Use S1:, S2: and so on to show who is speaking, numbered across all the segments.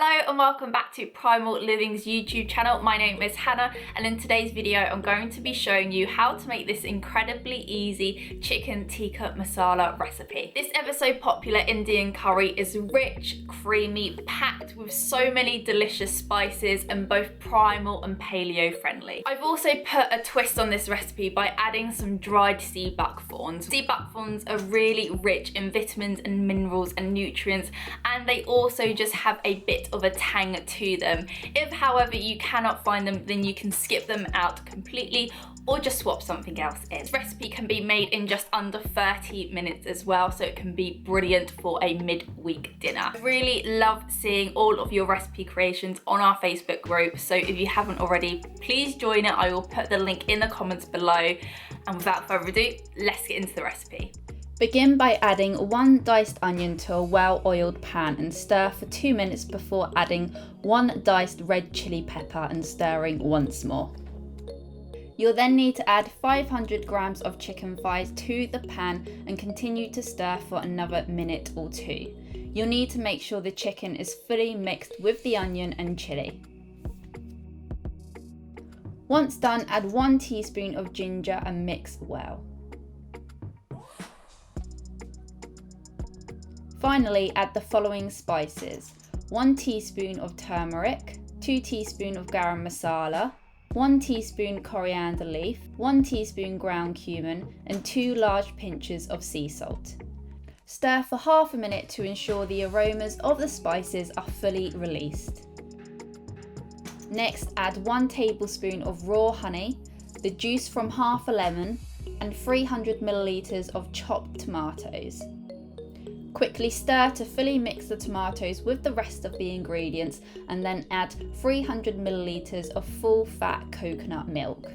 S1: Hello and welcome back to Primal Living's YouTube channel. My name is Hannah and in today's video I'm going to be showing you how to make this incredibly easy chicken tikka masala recipe. This ever so popular Indian curry is rich, creamy, packed with so many delicious spices and both primal and paleo friendly. I've also put a twist on this recipe by adding some dried sea buckthorns. Sea buckthorns are really rich in vitamins and minerals and nutrients, and they also just have a bit of a tang to them. If however you cannot find them, then you can skip them out completely or just swap something else in. This recipe can be made in just under 30 minutes as well, so it can be brilliant for a midweek dinner. I really love seeing all of your recipe creations on our Facebook group, so if you haven't already, please join it. I will put the link in the comments below. And without further ado, let's get into the recipe.
S2: Begin by adding 1 diced onion to a well-oiled pan and stir for 2 minutes before adding 1 diced red chili pepper and stirring once more. You'll then need to add 500 grams of chicken thighs to the pan and continue to stir for another minute or 2. You'll need to make sure the chicken is fully mixed with the onion and chili. Once done, add 1 teaspoon of ginger and mix well. Finally, add the following spices: 1 teaspoon of turmeric, 2 teaspoons of garam masala, 1 teaspoon coriander leaf, 1 teaspoon ground cumin, and 2 large pinches of sea salt. Stir for half a minute to ensure the aromas of the spices are fully released. Next, add 1 tablespoon of raw honey, the juice from half a lemon, and 300 milliliters of chopped tomatoes. Quickly stir to fully mix the tomatoes with the rest of the ingredients and then add 300 milliliters of full fat coconut milk.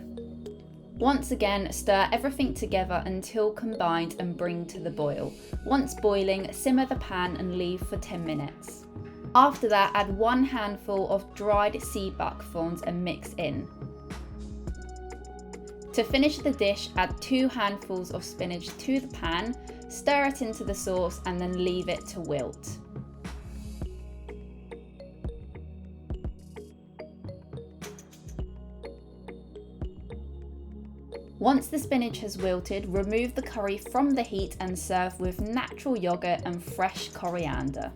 S2: Once again, stir everything together until combined and bring to the boil. Once boiling, simmer the pan and leave for 10 minutes. After that, add 1 handful of dried sea buckthorns and mix in. To finish the dish, add 2 handfuls of spinach to the pan, stir it into the sauce and then leave it to wilt. Once the spinach has wilted, remove the curry from the heat and serve with natural yogurt and fresh coriander.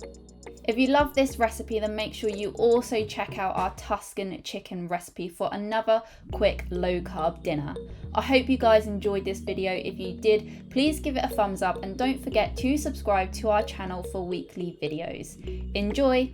S2: If you love this recipe, then make sure you also check out our Tuscan chicken recipe for another quick low-carb dinner. I hope you guys enjoyed this video. If you did, please give it a thumbs up and don't forget to subscribe to our channel for weekly videos. Enjoy!